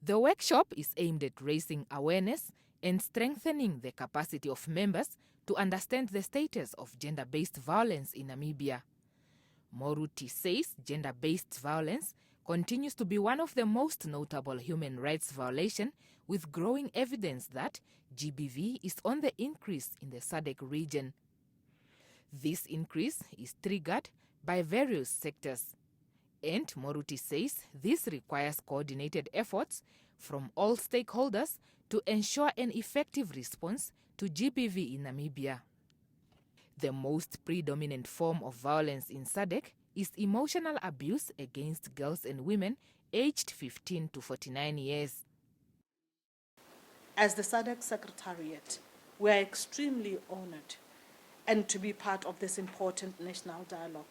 The workshop is aimed at raising awareness and strengthening the capacity of members to understand the status of gender-based violence in Namibia. Moruti says gender-based violence continues to be one of the most notable human rights violations, with growing evidence that GBV is on the increase in the SADC region. This increase is triggered by various sectors, and Moruti says this requires coordinated efforts from all stakeholders to ensure an effective response to GBV in Namibia. The most predominant form of violence in SADC is emotional abuse against girls and women aged 15 to 49 years. As the SADC Secretariat, we are extremely honored and to be part of this important national dialogue,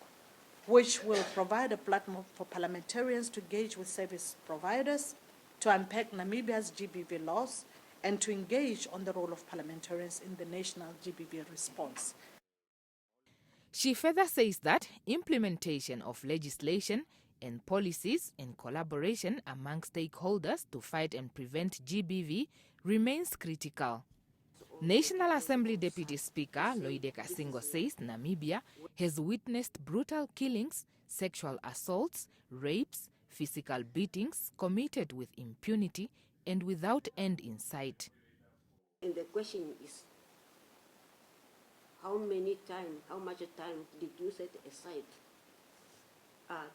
which will provide a platform for parliamentarians to engage with service providers, to unpack Namibia's GBV laws, and to engage on the role of parliamentarians in the national GBV response. She further says that implementation of legislation and policies and collaboration among stakeholders to fight and prevent GBV remains critical. National Assembly Deputy Speaker Loide Kasingo says Namibia has witnessed brutal killings, sexual assaults, rapes, physical beatings committed with impunity and without end in sight. And the question is, how much time did you set aside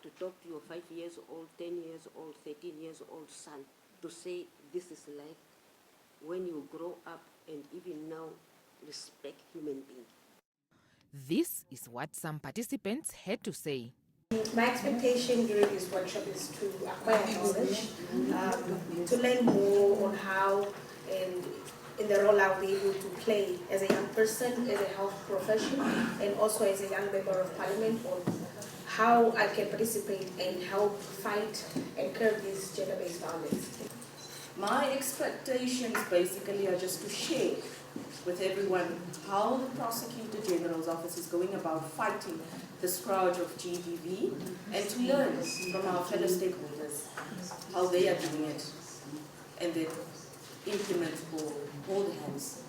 to talk to your 5 years old, 10 years old, 13 years old son to say this is life when you grow up and even now respect human beings? This is what some participants had to say. My expectation during this workshop is to acquire knowledge, to learn more on how and in the role I'll be able to play as a young person, as a health professional, and also as a young member of parliament, on how I can participate and help fight and curb this gender-based violence. My expectations basically are just to share with everyone how the Prosecutor General's office is going about fighting the scourge of GBV, and to learn from our fellow stakeholders how they are doing it, and then implement or hold hands